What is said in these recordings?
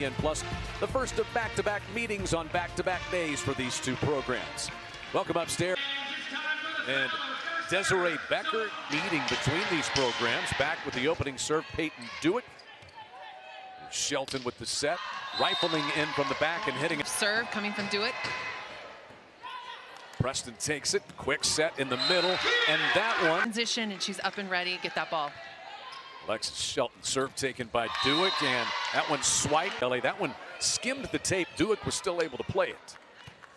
And plus, the first of back-to-back meetings on back-to-back days for these two programs. Welcome upstairs. And Desiree Becker meeting between these programs. Back with the opening serve, Peyton Dewitt. Shelton with the set, rifling in from the back and hitting it. Serve coming from Dewitt. Preston takes it, quick set in the middle, and that one. Transition, and she's up and ready, get that ball. Alexis Shelton serve taken by Dewick, and that one swiped. That one skimmed the tape. Dewick was still able to play it.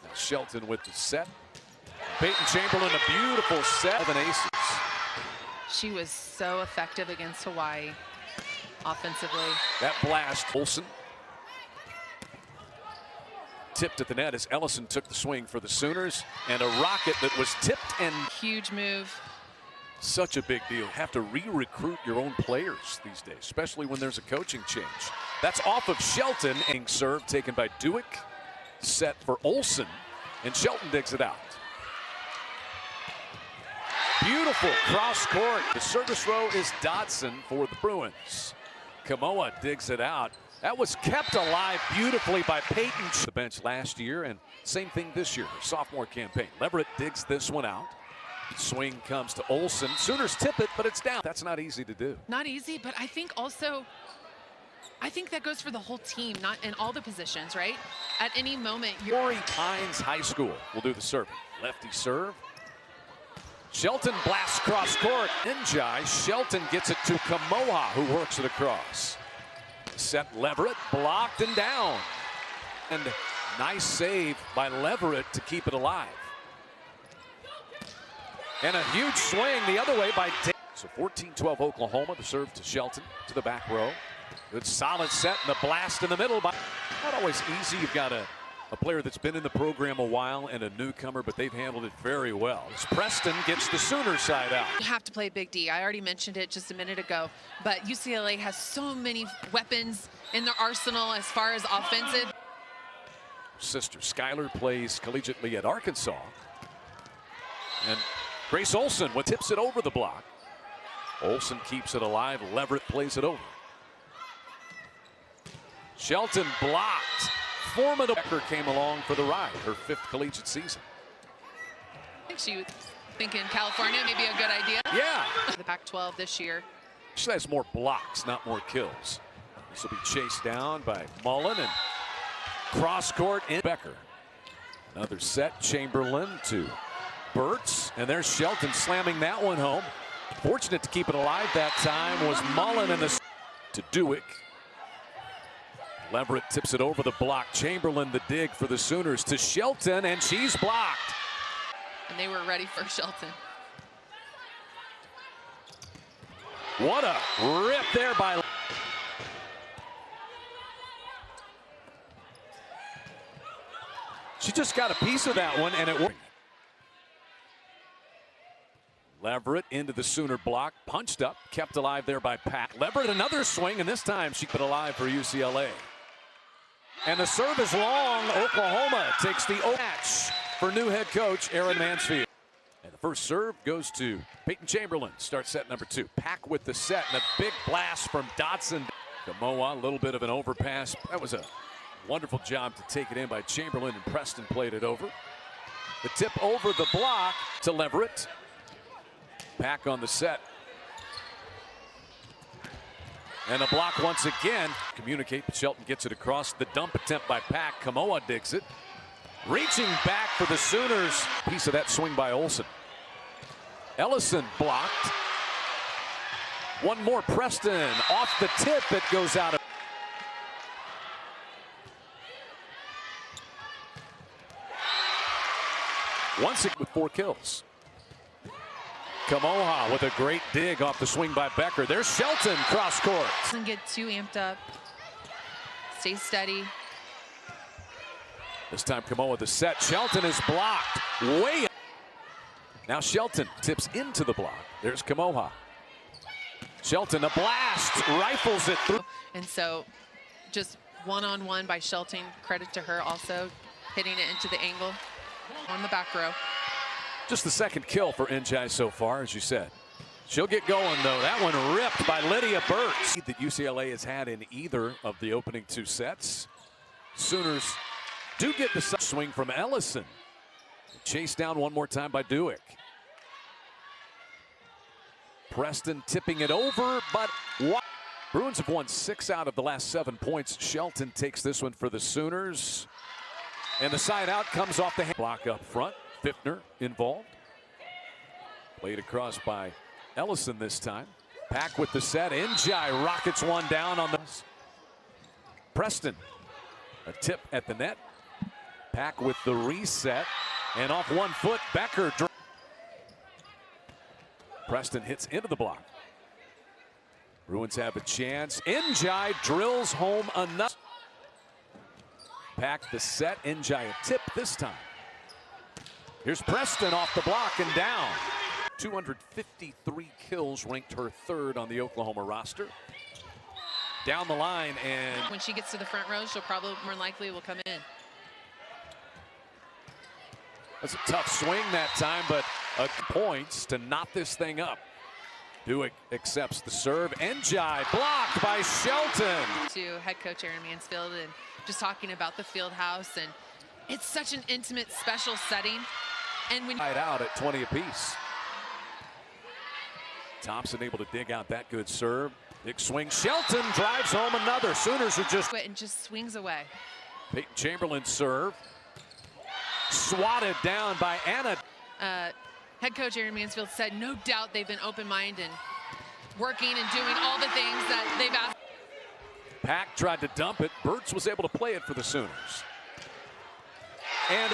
Now Shelton with the set. Peyton Chamberlain, a beautiful set of an aces. She was so effective against Hawaii offensively. That blast, Olsen. Tipped at the net as Ellison took the swing for the Sooners, and a rocket that was tipped and huge move. Such a big deal. Have to re-recruit your own players these days, especially when there's a coaching change. That's off of Shelton. And serve taken by Dewick. Set for Olsen, and Shelton digs it out. Beautiful cross court. The service row is Dodson for the Bruins. Kamoa digs it out. That was kept alive beautifully by Peyton. The bench last year, and same thing this year, her sophomore campaign. Leverett digs this one out. Swing comes to Olsen. Sooners tip it, but it's down. That's not easy to do. Not easy, but I think also, I think that goes for the whole team, not in all the positions, right? At any moment, you're... Torrey Hines High School will do the serving. Lefty serve. Shelton blasts cross court. Njai. Shelton gets it to Kamoa, who works it across. Set Leverett, blocked and down. And nice save by Leverett to keep it alive. And a huge swing the other way by Dave. So 14-12 Oklahoma. The serve to Shelton to the back row. Good solid set and the blast in the middle. Not always easy. You've got a player that's been in the program a while and a newcomer, but they've handled it very well. As Preston gets the Sooner side out. You have to play Big D. I already mentioned it just a minute ago, but UCLA has so many weapons in their arsenal as far as offensive. Sister Skylar plays collegiately at Arkansas. And Grace Olsen tips it over the block. Olsen keeps it alive. Leverett plays it over. Shelton blocked. Formidable. Becker came along for the ride, her 5th collegiate season. I think she was thinking California may be a good idea. Yeah. The Pac-12 this year. She has more blocks, not more kills. This will be chased down by Mullen and cross court in Becker. Another set, Chamberlain to Burtz, and there's Shelton slamming that one home. Fortunate to keep it alive that time was Mullen and the to Dewick. Leverett tips it over the block. Chamberlain the dig for the Sooners to Shelton, and she's blocked. And they were ready for Shelton. What a rip there by... She just got a piece of that one, and it worked. Leverett into the Sooner block, punched up, kept alive there by Pat. Leverett another swing, and this time she put alive for UCLA. And the serve is long. Oklahoma takes the match for new head coach Aaron Mansfield. And the first serve goes to Peyton Chamberlain. Starts set number 2. Pack with the set, and a big blast from Dodson. Kamoa, a little bit of an overpass. That was a wonderful job to take it in by Chamberlain, and Preston played it over. The tip over the block to Leverett. Pack on the set. And a block once again. Communicate, but Shelton gets it across. The dump attempt by Pack. Kamoa digs it. Reaching back for the Sooners. Piece of that swing by Olsen. Ellison blocked. One more, Preston. Off the tip, it goes out of. Once with 4 kills. Kamoa with a great dig off the swing by Becker. There's Shelton cross court. Doesn't get too amped up. Stay steady. This time Kamoa the set. Shelton is blocked. Way up. Now Shelton tips into the block. There's Kamoa. Shelton, a blast. Rifles it through. And so just one-on-one by Shelton. Credit to her also. Hitting it into the angle on the back row. Just the 2nd kill for Njai so far, as you said. She'll get going, though. That one ripped by Lydia Burtz. That UCLA has had in either of the opening two sets. Sooners do get the swing from Ellison. Chased down one more time by Duick. Preston tipping it over, but what? Bruins have won 6 out of the last 7 points. Shelton takes this one for the Sooners. And the side out comes off the block up front. Fiftner involved. Played across by Ellison this time. Pack with the set. Njai rockets one down on the Preston. A tip at the net. Pack with the reset. And off 1 foot, Becker. Preston hits into the block. Bruins have a chance. Njai drills home enough. Pack the set. Njai a tip this time. Here's Preston off the block and down. 253 kills, ranked her 3rd on the Oklahoma roster. Down the line, and when she gets to the front row, she'll probably more likely will come in. That's a tough swing that time, but points to knot this thing up. Duick accepts the serve. Njai blocked by Shelton. To head coach Aaron Mansfield and just talking about the field house, and it's such an intimate, special setting. And when right out at 20 apiece. Thompson able to dig out that good serve. Big swing. Shelton drives home another. Sooners are just and just swings away. Peyton Chamberlain serve. Swatted down by Anna. Head coach Aaron Mansfield said no doubt they've been open-minded and working and doing all the things that they've asked. Pack tried to dump it. Burtz was able to play it for the Sooners. And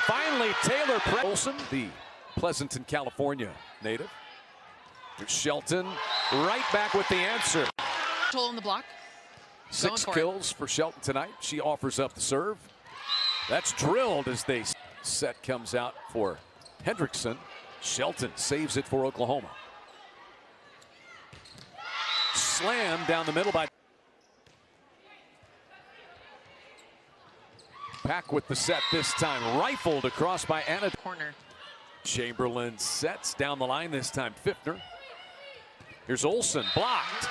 finally, Taylor Olson, the Pleasanton, California native. Here's Shelton right back with the answer. Hole in the block. 6 kills for Shelton tonight. She offers up the serve. That's drilled as they set comes out for Hendrickson. Shelton saves it for Oklahoma. Slam down the middle by Pack with the set this time. Rifled across by Anna. Corner. Chamberlain sets down the line this time. Fiftner. Here's Olson, blocked.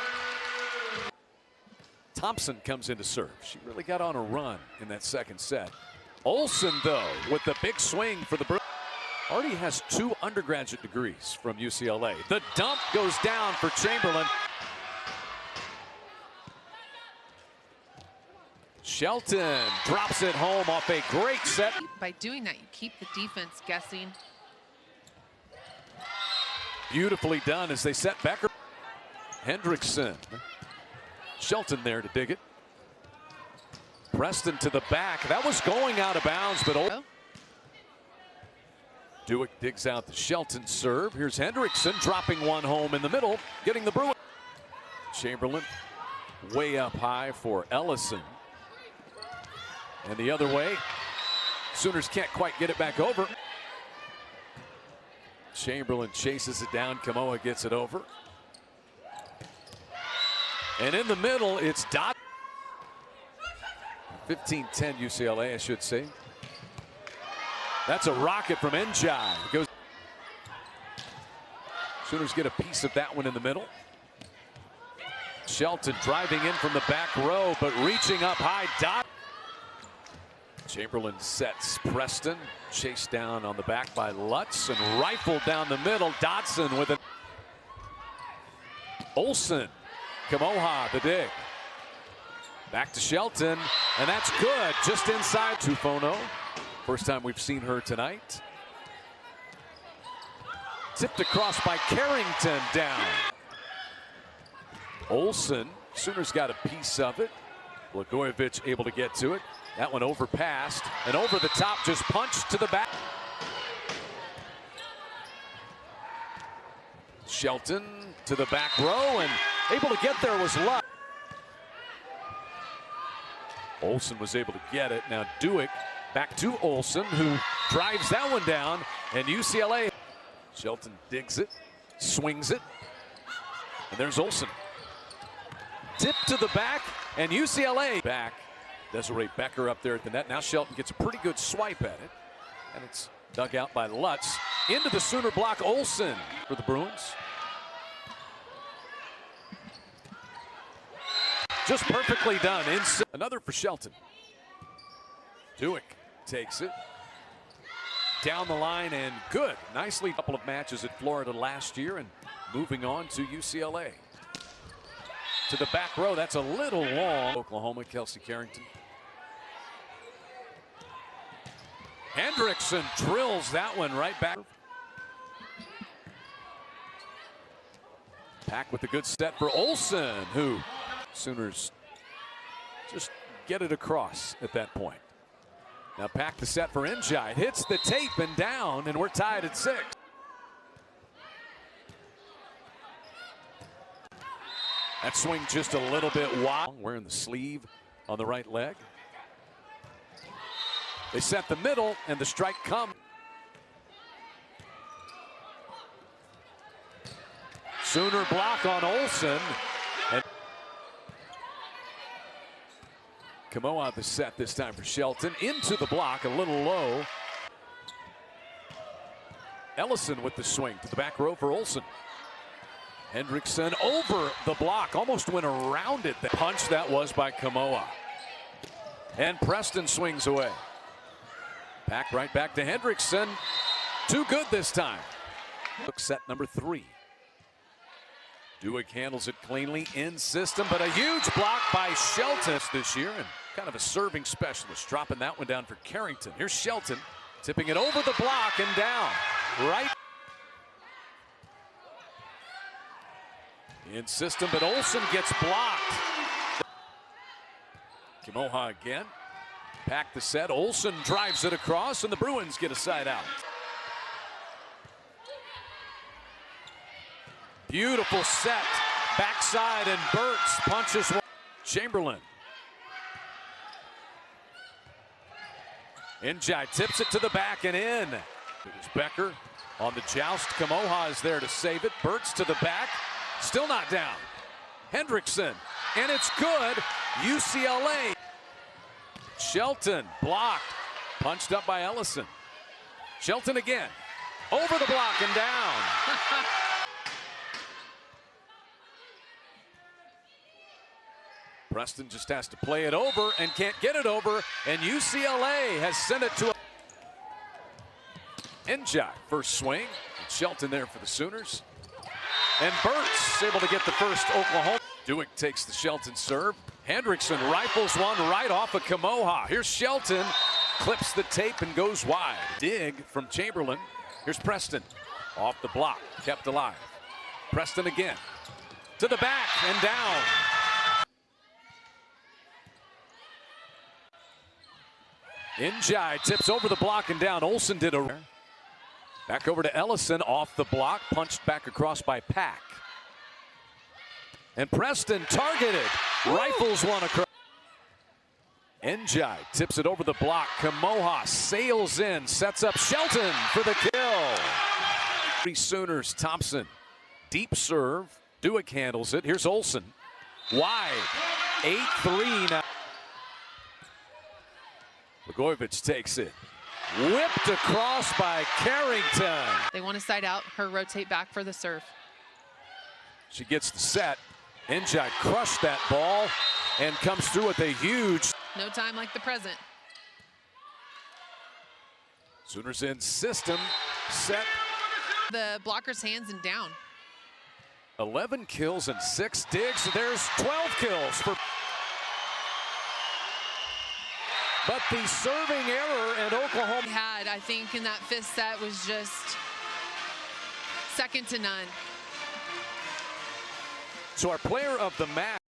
Thompson comes in to serve. She really got on a run in that second set. Olson, though, with the big swing for the Bruins. Already has 2 undergraduate degrees from UCLA. The dump goes down for Chamberlain. Shelton drops it home off a great set. By doing that, you keep the defense guessing. Beautifully done as they set Becker. Hendrickson. Shelton there to dig it. Preston to the back. That was going out of bounds, but Duick digs out the Shelton serve. Here's Hendrickson dropping one home in the middle, getting the Bruins. Chamberlain way up high for Ellison. And the other way, Sooners can't quite get it back over. Chamberlain chases it down. Kamoa gets it over. And in the middle, it's Dot. 15-10 UCLA, I should say. That's a rocket from Njai. Goes. Sooners get a piece of that one in the middle. Shelton driving in from the back row, but reaching up high. Dot. Chamberlain sets Preston. Chased down on the back by Lutz and rifled down the middle. Dotson with it. Olson. Kamoha the dig. Back to Shelton, and that's good. Just inside Tufono. First time we've seen her tonight. Tipped across by Carrington down. Olson. Sooners got a piece of it. Blagojevich able to get to it. That one overpassed, and over the top, just punched to the back. Shelton to the back row, and able to get there was Luck. Olson was able to get it. Now Duick back to Olson, who drives that one down, and UCLA. Shelton digs it, swings it, and there's Olson. Tip to the back, and UCLA back. Desiree Becker up there at the net. Now Shelton gets a pretty good swipe at it, and it's dug out by Lutz. Into the Sooner block, Olson for the Bruins. Just perfectly done. Another for Shelton. Duick takes it. Down the line and good. Nicely. Couple of matches at Florida last year and moving on to UCLA. To the back row. That's a little long. Oklahoma, Kelsey Carrington. Hendrickson drills that one right back. Pack with a good set for Olsen, who Sooners just get it across at that point. Now Pack the set for Njai. Hits the tape and down, and we're tied at 6. That swing just a little bit wide. Wearing the sleeve on the right leg. They set the middle, and the strike comes. Sooner block on Olsen. And Kamoa the set this time for Shelton. Into the block, a little low. Ellison with the swing to the back row for Olsen. Hendrickson over the block, almost went around it. The punch that was by Kamoa. And Preston swings away. Pack right back to Hendrickson. Too good this time. Look, set number 3. Duick handles it cleanly in system, but a huge block by Shelton this year, and kind of a serving specialist, dropping that one down for Carrington. Here's Shelton tipping it over the block and down. Right in system, but Olsen gets blocked. Kamoa again. Pack the set. Olsen drives it across, and the Bruins get a side out. Beautiful set. Backside, and Burt's punches one. Chamberlain. Njai tips it to the back and in. It was Becker on the joust. Kamoa is there to save it. Burt's to the back. Still not down. Hendrickson. And it's good. UCLA. Shelton blocked. Punched up by Ellison. Shelton again. Over the block and down. Preston just has to play it over and can't get it over. And UCLA has sent it to Njai. First swing. And Shelton there for the Sooners. And Burt's able to get the first Oklahoma. Duick takes the Shelton serve. Hendrickson rifles one right off of Kamoa. Here's Shelton. Clips the tape and goes wide. Dig from Chamberlain. Here's Preston. Off the block. Kept alive. Preston again. To the back and down. Njai tips over the block and down. Olsen did a... Back over to Ellison, off the block, punched back across by Pack. And Preston targeted, rifles one across. Njai tips it over the block. Kamoa sails in, sets up Shelton for the kill. Three Sooners, Thompson, deep serve. Duick handles it. Here's Olsen, wide, 8-3 now. Blagojevich takes it. Whipped across by Carrington. They want to side out, her rotate back for the serve. She gets the set. Njai crushed that ball and comes through with a huge. No time like the present. Sooners in system, set. The blocker's hands and down. 11 kills and 6 digs. There's 12 kills for. But the serving error at Oklahoma Had, I think, in that 5th set was just second to none. So our player of the match.